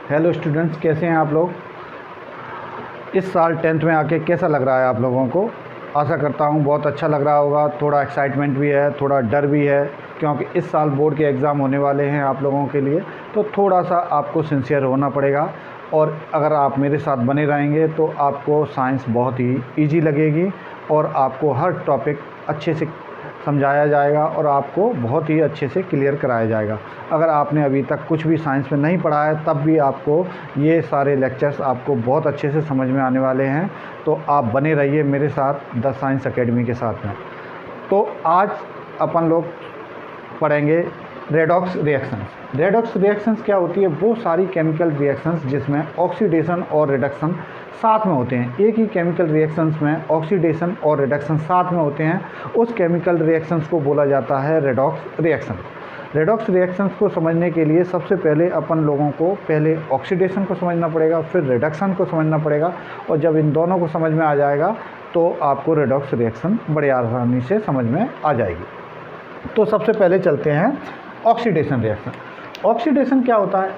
Hello students, कैसे हैं आप लोग। इस साल 10th में आके कैसा लग रहा है आप लोगों को। आशा करता हूँ बहुत अच्छा लग रहा होगा। थोड़ा एक्साइटमेंट भी है, थोड़ा डर भी है, क्योंकि इस साल बोर्ड के एग्ज़ाम होने वाले हैं आप लोगों के लिए। तो थोड़ा सा आपको सिंसियर होना पड़ेगा, और अगर आप मेरे साथ बने रहेंगे तो आपको साइंस बहुत ही ईजी लगेगी और आपको हर टॉपिक अच्छे से समझाया जाएगा और आपको बहुत ही अच्छे से क्लियर कराया जाएगा। अगर आपने अभी तक कुछ भी साइंस में नहीं पढ़ा है, तब भी आपको ये सारे लेक्चर्स आपको बहुत अच्छे से समझ में आने वाले हैं। तो आप बने रहिए मेरे साथ द साइंस एकेडमी के साथ में। तो आज अपन लोग पढ़ेंगे रेडॉक्स रिएक्शंस। रेडॉक्स रिएक्शंस क्या होती है? वो सारी केमिकल रिएक्शंस जिसमें ऑक्सीडेशन और रिडक्शन साथ में होते हैं। एक ही केमिकल रिएक्शंस में ऑक्सीडेशन और रिडक्शन साथ में होते हैं, उस केमिकल रिएक्शंस को बोला जाता है रेडॉक्स रिएक्शन। रेडॉक्स रिएक्शंस को समझने के लिए सबसे पहले अपन लोगों को पहले ऑक्सीडेशन को समझना पड़ेगा, फिर रिडक्शन को समझना पड़ेगा, और जब इन दोनों को समझ में आ जाएगा तो आपको रेडॉक्स रिएक्शन बड़े आसानी से समझ में आ जाएगी। तो सबसे पहले चलते हैं ऑक्सीडेशन रिएक्शन। ऑक्सीडेशन क्या होता है?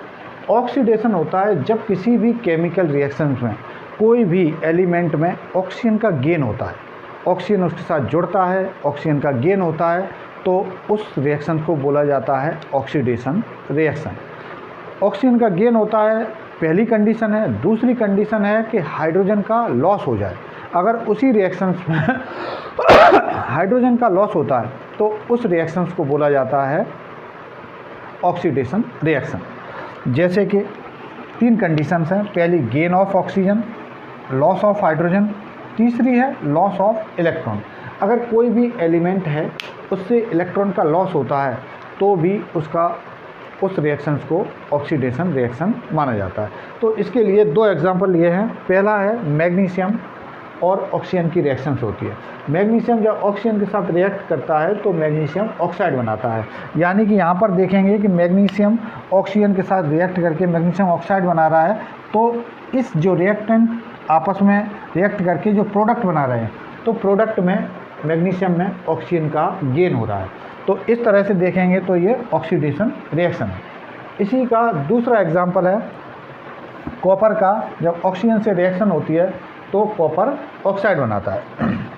ऑक्सीडेशन होता है जब किसी भी केमिकल रिएक्शंस में कोई भी एलिमेंट में ऑक्सीजन का गेन होता है, ऑक्सीजन उसके साथ जुड़ता है, ऑक्सीजन का गेन होता है, तो उस रिएक्शन को बोला जाता है ऑक्सीडेशन रिएक्शन। ऑक्सीजन का गेन होता है, पहली कंडीशन है। दूसरी कंडीशन है कि हाइड्रोजन का लॉस हो जाए। अगर उसी रिएक्शंस में हाइड्रोजन का लॉस होता है तो उस रिएक्शंस को बोला जाता है ऑक्सीडेशन रिएक्शन। जैसे कि 3 कंडीशंस हैं। पहली gain of oxygen, loss of hydrogen, तीसरी है लॉस ऑफ इलेक्ट्रॉन। अगर कोई भी एलिमेंट है उससे इलेक्ट्रॉन का लॉस होता है तो भी उस रिएक्शंस को ऑक्सीडेशन रिएक्शन माना जाता है। तो इसके लिए 2 एग्जांपल लिए हैं। पहला है मैग्नीशियम और ऑक्सीजन की रिएक्शंस होती है। मैग्नीशियम जब ऑक्सीजन के साथ रिएक्ट करता है तो मैग्नीशियम ऑक्साइड बनाता है। यानी कि यहाँ पर देखेंगे कि मैग्नीशियम ऑक्सीजन के साथ रिएक्ट करके मैग्नीशियम ऑक्साइड बना रहा है। तो इस जो रिएक्टेंट आपस में रिएक्ट करके जो प्रोडक्ट बना रहे हैं, तो प्रोडक्ट में मैग्नीशियम में ऑक्सीजन का गेन हो रहा है। तो इस तरह से देखेंगे तो ये ऑक्सीडेशन रिएक्शन है। इसी का दूसरा एग्जाम्पल है कॉपर का। जब ऑक्सीजन से रिएक्शन होती है तो कॉपर ऑक्साइड बनाता है।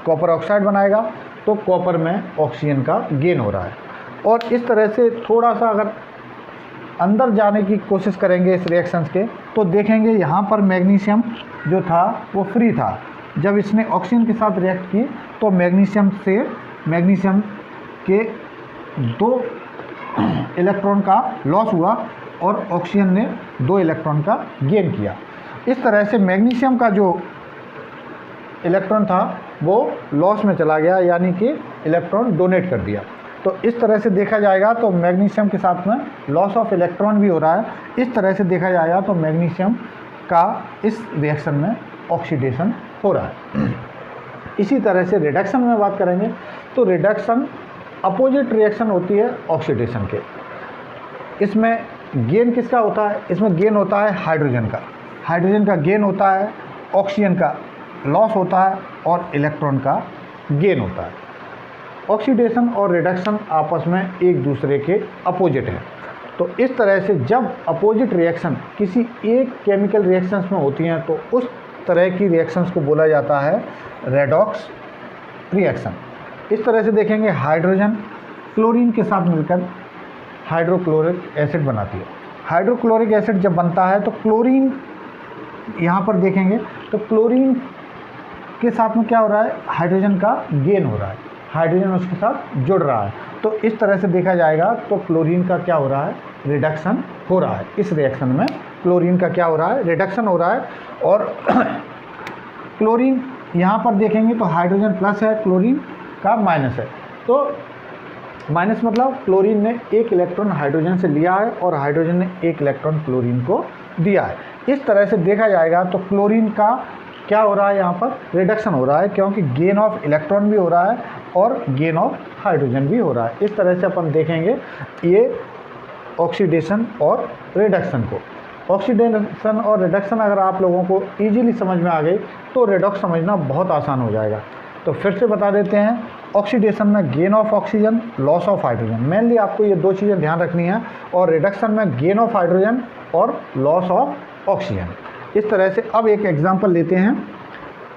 कॉपर ऑक्साइड बनाएगा तो कॉपर में ऑक्सीजन का गेन हो रहा है। और इस तरह से थोड़ा सा अगर अंदर जाने की कोशिश करेंगे इस रिएक्शंस के, तो देखेंगे यहाँ पर मैग्नीशियम जो था वो फ्री था। जब इसने ऑक्सीजन के साथ रिएक्ट की तो मैग्नीशियम के 2 इलेक्ट्रॉन का लॉस हुआ और ऑक्सीजन ने 2 इलेक्ट्रॉन का गेन किया। इस तरह से मैग्नीशियम का जो इलेक्ट्रॉन था वो लॉस में चला गया, यानी कि इलेक्ट्रॉन डोनेट कर दिया। तो इस तरह से देखा जाएगा तो मैग्नीशियम के साथ में लॉस ऑफ इलेक्ट्रॉन भी हो रहा है। इस तरह से देखा जाएगा तो मैग्नीशियम का इस रिएक्शन में ऑक्सीडेशन हो रहा है। इसी तरह से रिडक्शन में बात करेंगे तो रिडक्शन अपोजिट रिएक्शन होती है ऑक्सीडेशन के। इसमें गेन किसका होता है? इसमें गेन होता है हाइड्रोजन का। हाइड्रोजन का गेन होता है, ऑक्सीजन का लॉस होता है और इलेक्ट्रॉन का गेन होता है। ऑक्सीडेशन और रिडक्शन आपस में एक दूसरे के अपोजिट हैं। तो इस तरह से जब अपोजिट रिएक्शन किसी एक केमिकल रिएक्शंस में होती हैं तो उस तरह की रिएक्शंस को बोला जाता है रेडॉक्स रिएक्शन। इस तरह से देखेंगे हाइड्रोजन क्लोरीन के साथ मिलकर हाइड्रोक्लोरिक एसिड बनाती है। हाइड्रोक्लोरिक एसिड जब बनता है तो क्लोरीन यहाँ पर देखेंगे तो क्लोरीन के साथ में क्या हो रहा है? हाइड्रोजन का गेन हो रहा है, हाइड्रोजन उसके साथ जुड़ रहा है। तो इस तरह से देखा जाएगा तो क्लोरीन का क्या हो रहा है? रिडक्शन हो रहा है। इस रिएक्शन में क्लोरीन का क्या हो रहा है? रिडक्शन हो रहा है। और क्लोरीन यहाँ पर देखेंगे तो हाइड्रोजन प्लस है, क्लोरीन का माइनस है। तो माइनस मतलब क्लोरीन ने 1 इलेक्ट्रॉन हाइड्रोजन से लिया है और हाइड्रोजन ने 1 इलेक्ट्रॉन क्लोरीन को दिया है। इस तरह से देखा जाएगा तो क्लोरीन का क्या हो रहा है? यहाँ पर रिडक्शन हो रहा है, क्योंकि गेन ऑफ इलेक्ट्रॉन भी हो रहा है और गेन ऑफ हाइड्रोजन भी हो रहा है। इस तरह से अपन देखेंगे ये ऑक्सीडेशन और रिडक्शन को। ऑक्सीडेशन और रिडक्शन अगर आप लोगों को ईजिली समझ में आ गई तो रेडॉक्स समझना बहुत आसान हो जाएगा। तो फिर से बता देते हैं ऑक्सीडेशन में gain of oxygen, loss of hydrogen. Mainly आपको ये दो चीज़ें ध्यान रखनी है। और रिडक्शन में गेन ऑफ हाइड्रोजन और लॉस ऑफ ऑक्सीजन। इस तरह से अब एक एग्जांपल लेते हैं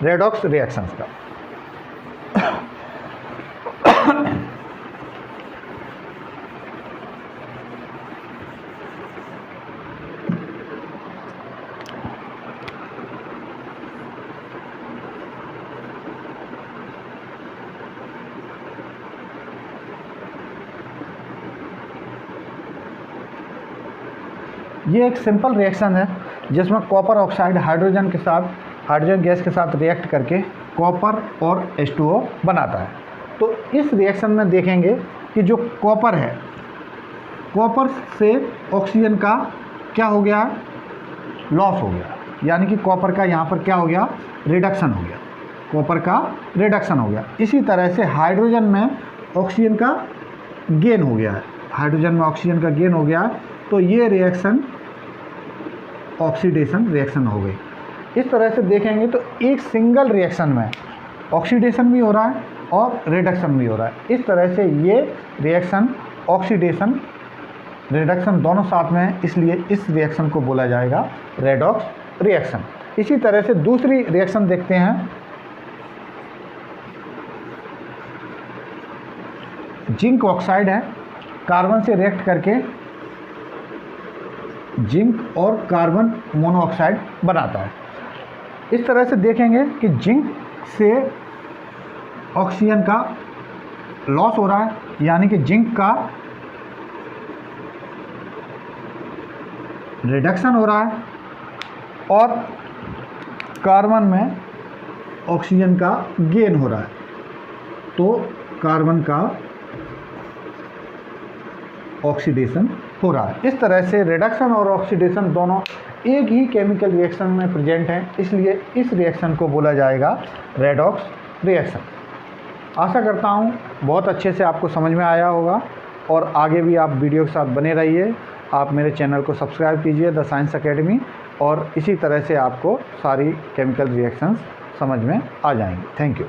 रेडॉक्स रिएक्शंस का। ये एक सिंपल रिएक्शन है जिसमें कॉपर ऑक्साइड हाइड्रोजन गैस के साथ रिएक्ट करके कॉपर और H2O बनाता है। तो इस रिएक्शन में देखेंगे कि जो कॉपर है, कॉपर से ऑक्सीजन का क्या हो गया, लॉस हो गया, यानी कि कॉपर का यहाँ पर क्या हो गया, रिडक्शन हो गया, कॉपर का रिडक्शन हो गया। इसी तरह से हाइड्रोजन में ऑक्सीजन का गेन हो गया है, हाइड्रोजन में ऑक्सीजन का गेन हो गया। तो ये रिएक्शन ऑक्सीडेशन रिएक्शन हो गई। इस तरह से देखेंगे तो एक सिंगल रिएक्शन में ऑक्सीडेशन भी हो रहा है और रिडक्शन भी हो रहा है। इस तरह से ये रिएक्शन ऑक्सीडेशन रिडक्शन दोनों साथ में है, इसलिए इस रिएक्शन को बोला जाएगा रेडॉक्स रिएक्शन। इसी तरह से दूसरी रिएक्शन देखते हैं। जिंक ऑक्साइड है, कार्बन से रिएक्ट करके जिंक और कार्बन मोनोऑक्साइड बनाता है। इस तरह से देखेंगे कि जिंक से ऑक्सीजन का लॉस हो रहा है, यानी कि जिंक का रिडक्शन हो रहा है, और कार्बन में ऑक्सीजन का गेन हो रहा है, तो कार्बन का ऑक्सीडेशन हो रहा है। इस तरह से रिडक्शन और ऑक्सीडेशन दोनों एक ही केमिकल रिएक्शन में प्रेजेंट हैं, इसलिए इस रिएक्शन को बोला जाएगा रेडॉक्स रिएक्शन। आशा करता हूँ बहुत अच्छे से आपको समझ में आया होगा, और आगे भी आप वीडियो के साथ बने रहिए। आप मेरे चैनल को सब्सक्राइब कीजिए, द साइंस एकेडमी, और इसी तरह से आपको सारी केमिकल रिएक्शंस समझ में आ जाएंगी। Thank you.